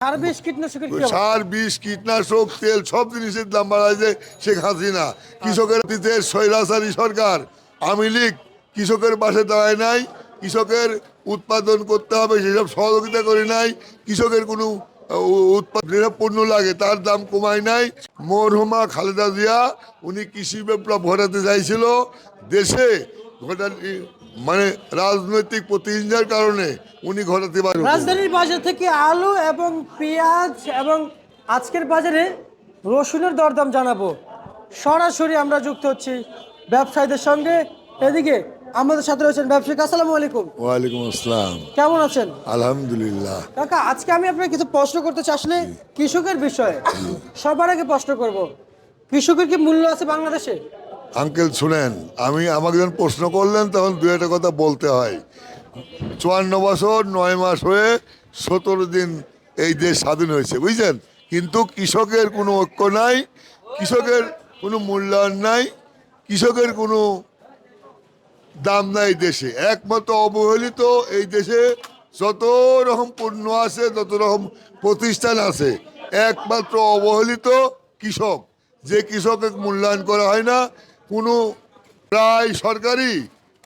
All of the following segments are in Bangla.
সার বিষ কীটনাশকের কি অবস্থা? সার বিষ কীটনাশক তেল সব জিনিসের দাম বাড়াইছে শেখ হাসিনা। কৃষকের দিতে স্বৈরাচারী সরকার আওয়ামী লীগ কৃষকের পাশে দাঁড়ায় নাই। কৃষকের উৎপাদন করতে হবে সেসব সহযোগিতা করে নাই। কৃষকের কোনো যেসব পণ্য লাগে তার দাম কমায় নাই। মরহুমা খালেদা জিয়া উনি কৃষি বিপ্লব ঘটাতে চাইছিল দেশে, মানে রাজনৈতিক প্রতিহিংসার কারণে উনি ঘটাতে পারেন। রাজধানীর বাজার থেকে আলু এবং পেঁয়াজ এবং আজকের বাজারে রসুনের দরদাম জানাবো। সরাসরি আমরা যুক্ত হচ্ছি ব্যবসায়ীদের সঙ্গে। এদিকে আমাদের সাথে রয়েছেন ব্যবসায়ী। আসসালামু আলাইকুম। ওয়ালাইকুম আসসালাম। কেমন আছেন? আলহামদুলিল্লাহ। কাকা, আজকে আমি আপনাকে কিছু প্রশ্ন করতে চাই, আসলে কৃষকের বিষয়ে। সবার আগে প্রশ্ন করব, কৃষকের কি মূল্য আছে বাংলাদেশে? আঙ্কেল শুনেন, আমাকে যখন প্রশ্ন করলেন তখন দু একটা কথা বলতে হয়। 54 বছর 9 মাস হয়ে 17 দিন এই দেশ স্বাধীন হয়েছে, বুঝছেন? কিন্তু কৃষকের কোনো ঐক্য নাই, কৃষকের কোনো মূল্যায়ন নাই, কৃষকের কোনো দাম নাই দেশে। একমাত্র অবহেলিত এই দেশে যত রকম পণ্য আছে, যত রকম প্রতিষ্ঠান আছে, একমাত্র অবহেলিত কৃষক। যে কৃষকের মূল্যায়ন করা হয় না। কোনো প্রায় সরকারি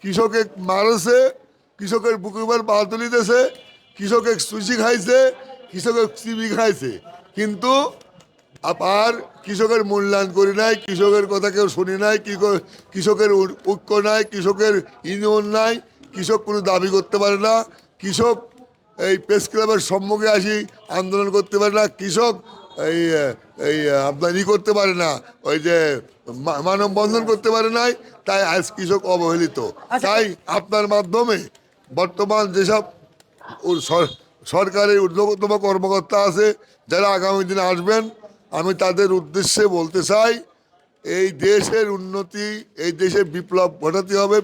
কৃষকের মারছে, কৃষকের বুকুবার পা তুলিতেছে, কৃষকের সুচি খাইছে, কৃষকের চিবি খাইছে, কিন্তু আর কৃষকের মূল্যায়ন করি নাই। কৃষকের কথা কেউ শুনি নাই। কৃষকের ঐক্য নাই, কৃষকের ইউনিয়ন নাই, কৃষক কোনো দাবি করতে পারে না। কৃষক এই প্রেস ক্লাবের সম্মুখে আসি আন্দোলন করতে পারে না। কৃষক এই এই আপনার করতে পারে না, ওই যে মানববন্ধন করতে পারে নাই। তাই আজ কৃষক অবহেলিত। তাই আপনার মাধ্যমে বর্তমান যেসব সরকারের ঊর্ধ্বতম কর্মকর্তা আছে যারা আগামী দিনে আসবেন, আমি তাদের উদ্দেশ্যে বলতে চাই, এই দেশের উন্নতি, এই দেশের বিপ্লব ঘটাতে হবে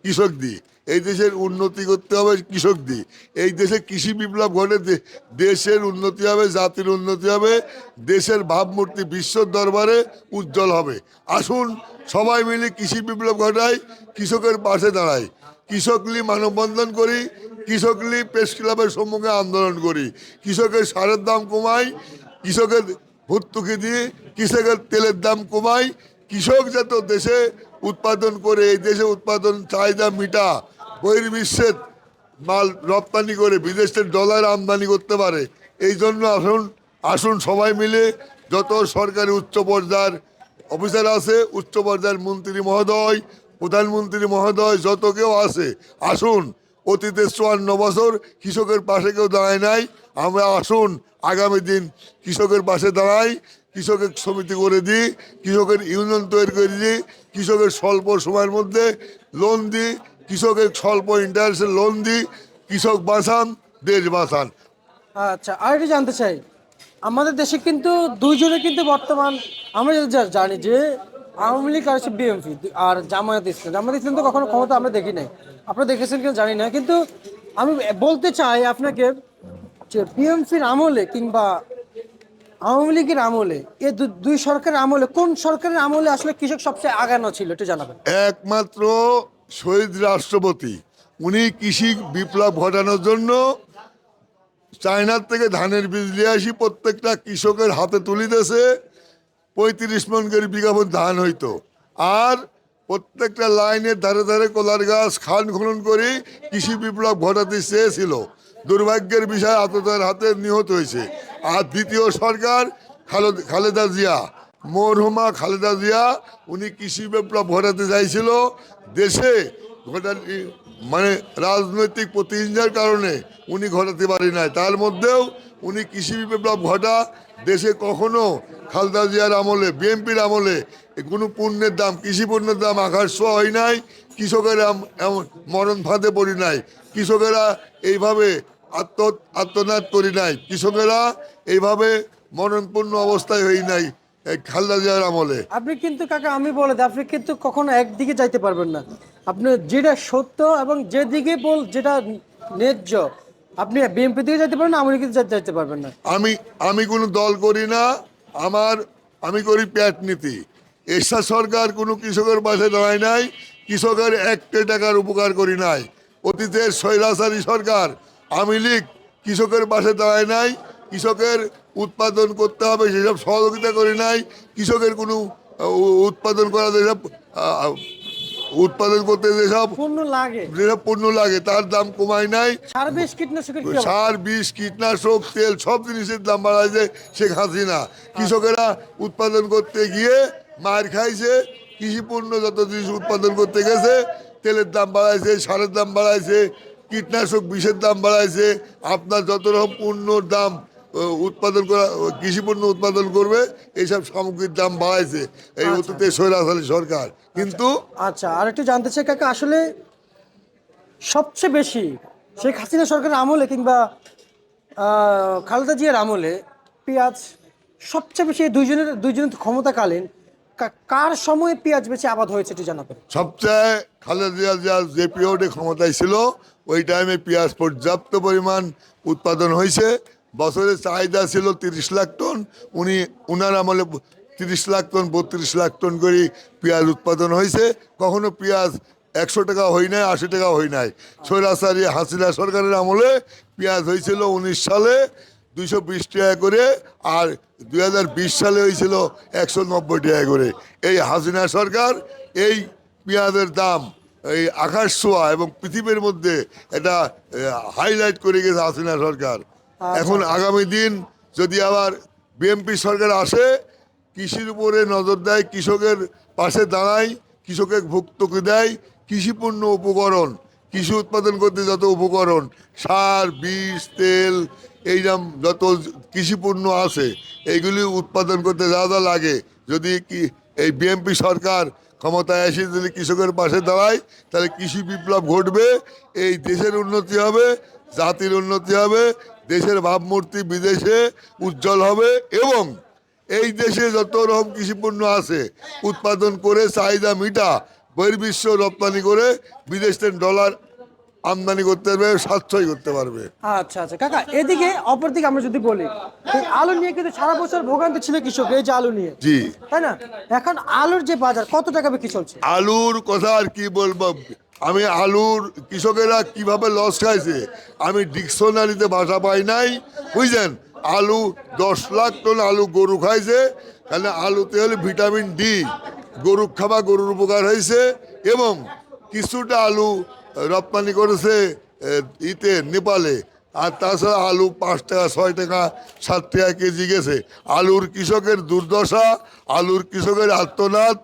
কৃষক দিয়ে। এই দেশের উন্নতি করতে হবে কৃষক দিয়ে। এই দেশে কৃষি বিপ্লব ঘটে দেশের উন্নতি হবে, জাতির উন্নতি হবে, দেশের ভাবমূর্তি বিশ্বর দরবারে উজ্জ্বল হবে। আসুন সবাই মিলে কৃষি বিপ্লব ঘটাই, কৃষকের পাশে দাঁড়াই, কৃষকলি মানববন্ধন করি, কৃষকলি প্রেস ক্লাবের সম্মুখে আন্দোলন করি, কৃষকের সারের দাম কমাই, কৃষকের ভর্তুকি দিয়ে কৃষকের তেলের দাম কমাই। কৃষক যত দেশে উৎপাদন করে এই দেশে উৎপাদন চাহিদা মিটা, বহির্বিশ্বের মাল রপ্তানি করে বিদেশের ডলার আমদানি করতে পারে। এই জন্য আসুন আসুন সবাই মিলে, যত সরকারি উচ্চ পর্যায়ের অফিসার আছে, উচ্চ পর্যায়ের মন্ত্রী মহোদয়, প্রধানমন্ত্রী মহোদয়, যত কেউ আছে, আসুন। অতীতে 54 বছর কৃষকের পাশে কেউ দাঁড়ায় নাই। আমরা আসুন আগামী দিন কৃষকের পাশে দাঁড়াই, কৃষকের সমিতি করে দিই, কৃষকের ইউনিয়ন তৈরি করে দিই, কৃষকের স্বল্প সময়ের মধ্যে লোন দিই, কৃষকের স্বল্প ইন্টারেস্টে লোন দিই। কৃষক বাঁচান, দেশ বাঁচান। আচ্ছা, আরেকটা জানতে চাই, আমাদের দেশে কিন্তু দুইজনে কিন্তু বর্তমান, আমরা যা জানি যে আওয়ামী লীগ আর হচ্ছে বিএনপি আর জামায়াত ইসলাম। জামায়াত ইসলাম তো কখনো ক্ষমতা আমরা দেখি নাই, আপনারা দেখেছেন কিনা জানি না, কিন্তু আমি বলতে চাই আপনাকে যে বিএনপির আমলে কিংবা আওয়ামী লীগের আমলে, এই দুই সরকারের আমলে কোন সরকারের আমলে আসলে কৃষক সবচেয়ে আগানো ছিল, একটু জানাবেন। একমাত্র শহীদ রাষ্ট্রপতি, উনি কৃষি বিপ্লব ঘটানোর জন্য চায়নার থেকে ধানের বীজ নিয়ে আসি প্রত্যেকটা কৃষকের হাতে তুলি দিয়েছে। 35 মণ করে বিঘা ধান হইতো। আর প্রত্যেকটা লাইনের ধারে ধারে কলার গাছ খান খনন করে কৃষি বিপ্লব ঘটাতে চেয়েছিল। দুর্ভাগ্যের বিষয় আততার হাতে নিহত হয়েছে। আর দ্বিতীয় সরকার খালেদা জিয়া, মরহুমা খালেদা জিয়া, উনি কৃষি বিপ্লব ঘটাতে চাইছিল দেশে, মানে রাজনৈতিক প্রতিহিংসার কারণে উনি ঘটাতে পারি নাই। তার মধ্যেও উনি কৃষি বিপ্লব ঘটা দেশে কখনো খালেদা জিয়ার আমলে, বিএনপির আমলে কোনো পণ্যের দাম, কৃষি পণ্যের দাম আকাশ ছোঁয়া হয় নাই। কৃষকেরা এমন মরণ ফাঁদে পড়ি নাই, কৃষকেরা এইভাবে আত্মনাদ করি নাই, কৃষকেরা এইভাবে মরণপূর্ণ অবস্থায় হই নাই এই খালেদা জিয়ার আমলে। আপনি কিন্তু কাকা, আমি বলে দিই, আপনি কিন্তু কখনো একদিকে যাইতে পারবেন না। আপনি যেটা সত্য এবং যেদিকে যেটা ন্যায্য, আপনি বিএনপি দিকে যাইতে পারবেন না, আওয়ামী লীগের যাইতে পারবেন না। আমি কোনো দল করি না। আমি করি প্যাট নীতি। এরশাদ সরকার কোনো কৃষকের পাশে দাঁড়ায় নাই, কৃষকের একটা টাকার উপকার করি নাই। অতীতের স্বৈরাচারী সরকার আওয়ামী লীগ কৃষকের পাশে দাঁড়ায় নাই, কৃষকের উৎপাদন করতে হবে সেসব সহযোগিতা করে নাই, কৃষকের কোনো উৎপাদন করা যেসব উৎপাদন করতে যেসব পণ্য লাগে, যেসব পণ্য লাগে তার দাম কমায় নাই। সার বিষ কীটনাশকের কি অবস্থা? সার বিষ কীটনাশক তেল সব জিনিসের দাম বাড়াইছে শেখ হাসিনা। কৃষকেরা উৎপাদন করতে গিয়ে মার খাইছে, কৃষি পণ্য যত জিনিস উৎপাদন করতে গেছে তেলের দাম বাড়াইছে, সারের দাম বাড়াইছে, কীটনাশক বিষের দাম বাড়াইছে। আপনার যত রকম পণ্যর দাম উৎপাদন করা কৃষি পণ্য উৎপাদন করবে এইসব সামগ্রীর দাম বাড়াইছে এই অতীতে স্বৈরাচারী সরকার। কিন্তু আচ্ছা, আর একটু জানতে চাই কাকা, আসলে সবচেয়ে বেশি শেখ হাসিনা সরকারের আমলে কিংবা খালেদা জিয়ার আমলে পেঁয়াজ সবচেয়ে বেশি এই দুইজনের ক্ষমতাকালীন কার সময়ে পেঁয়াজ বেশি আবাদ হয়েছে একটু জানাবেন। সবচেয়ে খালেদা জিয়া যে পিরিয়ডে ক্ষমতায় ছিল ওই টাইমে পেঁয়াজ পর্যাপ্ত পরিমাণ উৎপাদন হয়েছে। বছরের চাহিদা ছিল 30 লাখ টন, উনার আমলে 30 লাখ টন 32 লাখ টন করে পেঁয়াজ উৎপাদন হয়েছে। কখনো পেঁয়াজ 100 টাকা হয় নাই, 80 টাকা হয় নাই। স্বৈরাচারী হাসিনা সরকারের আমলে পেঁয়াজ হয়েছিল 19 সালে 220 টাকা করে, আর 2020 সালে হয়েছিল 190 টাকা করে। এই হাসিনা সরকার এই পেঁয়াজের দাম এই আকাশ ছোঁয়া এবং পৃথিবীর মধ্যে এটা হাইলাইট করে গেছে হাসিনা সরকার। এখন আগামী দিন যদি আবার বিএনপি সরকার আসে, কৃষির উপরে নজর দেয়, কৃষকের পাশে দাঁড়ায়, কৃষকের ভুক্তকে দেয়, কৃষি পণ্য উপকরণ, কৃষি উৎপাদন করতে যত উপকরণ, সার বিষ তেল এইরকম যত কৃষি পণ্য আছে এইগুলি উৎপাদন করতে যা যা লাগে, যদি কি এই বিএনপি সরকার ক্ষমতায় এসে যদি কৃষকের পাশে দাঁড়ায় তাহলে কৃষি বিপ্লব ঘটবে, এই দেশের উন্নতি হবে, জাতির উন্নতি হবে, দেশের ভাবমূর্তি বিদেশে উজ্জ্বল হবে এবং এই দেশে যত রকম কৃষি পণ্য আছে উৎপাদন করে চাহিদা মিটা বহির্বিশ্ব রপ্তানি করে বিদেশ থেকে ডলার আমদানি করতে পারবে, সাশ্রয় করতে পারবে। আচ্ছা আচ্ছা কাকা, এদিকে অপরদিকে আমরা যদি বলি, এই আলু নিয়ে কিন্তু সারা বছর ভোগান্তি ছিল কৃষক, এই যে আলু নিয়ে, জি, তাই না? এখন আলুর যে বাজার কত টাকা বিক্রি চলছে? আলুর কথা আর কি বলবো, আমি আলুর কৃষকেরা কিভাবে লস খাইছে আমি ডিকশনারিতে ভাষা পাই নাই, বুঝলেন। আলু 10 লাখ টন আলু গরু খাইছে, কারণ আলুতে হলে ভিটামিন ডি, গরু খাবা গরুর উপকার হয়েছে এবং কিছুটা আলু রপ্তানি করেছে নেপালে। আর তাছাড়া আলু 5 টাকা 6 টাকা 7 টাকা কেজি গেছে। আলুর কৃষকের দুর্দশা, আলুর কৃষকের আত্মনাদ,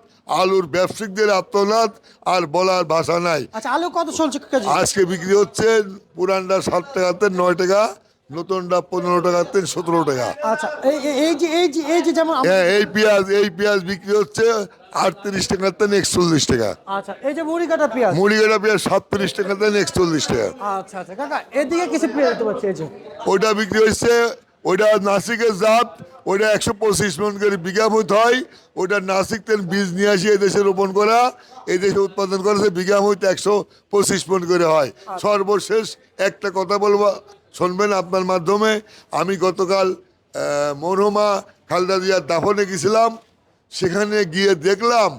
আলুর ব্যবসায়িকদের আত্মনাদ আর বলার ভাষা নাই। আচ্ছা, আলু কত চলছে কেজি? আজকে বিক্রি হচ্ছে পুরানটা 7 টাকাতে 9 টাকা, নতুনটা 15 টাকাতে 17 টাকা। আচ্ছা, এই যে যেমন হ্যাঁ, এই পেঁয়াজ বিক্রি হচ্ছে 38 টাকাতে 41 টাকা। আচ্ছা, এই যে মুড়ি কাটা পেঁয়াজ, মুড়িঘাটা পেঁয়াজ 37 টাকাতে 41 টাকা। আচ্ছা আচ্ছা কাকা, এদিকে কিছু পেঁয়াজ দেখতে পাচ্ছি, এই যে ওইটা বিক্রি হচ্ছে, ওইটা নাসিকের জাত, ওইটা 125 মন করে বিঘা মত হয়। ওইটা নাসিক তেল বীজ নিয়ে আসি এদেশে রোপণ করা, এই দেশে উৎপাদন করেছে, বিঘা মত 125 মন করে হয়। সর্বশেষ একটা কথা বলবো শুনবেন আপনার মাধ্যমে, আমি গতকাল মরহুমা খালেদা জিয়ার দাফনে গেছিলাম, সেখানে গিয়ে দেখলাম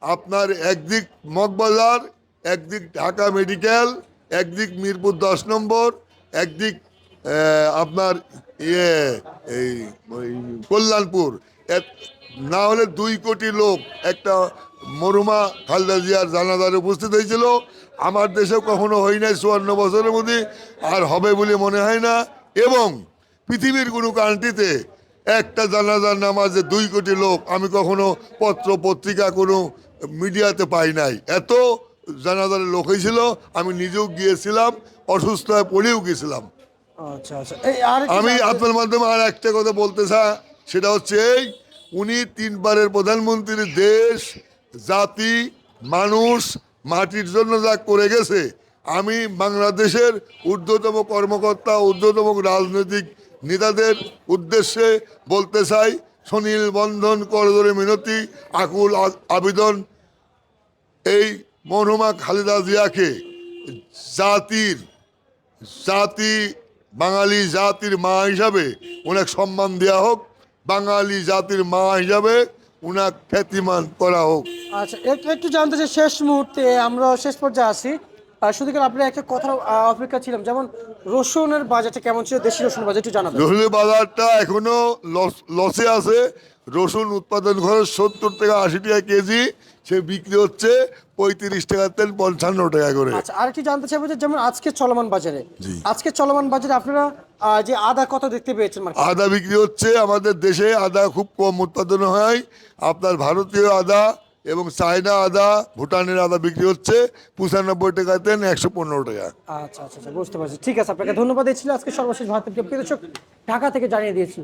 আপনার একদিক মগবাজার, একদিক ঢাকা মেডিকেল, একদিক মিরপুর 10 নম্বর, একদিক আপনার এই কল্যাণপুর, না হলে 2 কোটি লোক একটা মরহুমা খালেদা জিয়ার জানাজারে উপস্থিত হয়েছিল। আমার দেশেও কখনো হয় নাই 54 বছরের মধ্যে, আর হবে বলে মনে হয় না। এবং পৃথিবীর কোনো কান্ট্রিতে একটা জানাজার নামাজে 2 কোটি লোক আমি কখনো পত্র পত্রিকা কোনো মিডিয়াতে পাই নাই। এত জানাজারের লোক হয়েছিল, আমি নিজেও গিয়েছিলাম, অসুস্থ হয়ে পড়েও গেছিলাম। আচ্ছা আচ্ছা, এই আর আমি আপনার মাধ্যমে আর একটা কথা বলতে চাই, সেটা হচ্ছে এই উনি 3 বারের প্রধানমন্ত্রী, দেশ জাতি মানুষ মাটির জন্য যা করে গেছে, আমি বাংলাদেশের ঊর্ধ্বতম কর্মকর্তা, ঊর্ধ্বতম রাজনৈতিক নেতাদের উদ্দেশ্যে বলতে চাই, সুনীল বন্ধন করজোড়ে মিনতি, আকুল আবেদন, এই মরহুমা খালেদা জিয়াকে জাতি বাঙালি জাতির মা হিসাবে ওনাকে সম্মান দেওয়া হোক, বাঙালি জাতির মা হিসাবে ওনাকে খ্যাতিমান করা হোক। আচ্ছা, একটু জানতে চাই, শেষ মুহূর্তে আমরা শেষ পর্যায়ে আছি, শুধু করে আপনার একটা কথা অপেক্ষা ছিলাম, যেমন রসুনের বাজারটা কেমন ছিল, দেশি রসুন বাজার একটু জানাবেন। রসুনের বাজারটা এখনো লসে আছে। রসুন উৎপাদন খরচ 70 থেকে 80 টাকা কেজি, সে বিক্রি হচ্ছে 35 টাকা থেকে 55 টাকা করে। আচ্ছা, আর কি জানতে চাইবো যে যেমন আজকে চলমান বাজারে, জি। আজকে চলমান বাজারে আপনারা যে আদা কত দেখতে পেয়েছেন মার্কেটে? আদা বিক্রি হচ্ছে, আমাদের দেশে আদা খুব কম উৎপাদন হয়। আপনার ভারতীয় আদা এবং চায়না আদা, ভুটানের আদা বিক্রি হচ্ছে 95 টাকা থেকে 115 টাকা। আচ্ছা আচ্ছা আচ্ছা, বুঝতে পারছি। ঠিক আছে, আপনাকে ধন্যবাদ। এই ছিল আজকে সর্বশেষ ভারতের প্রিয় দর্শক, ঢাকা থেকে জানিয়ে দিয়েছি।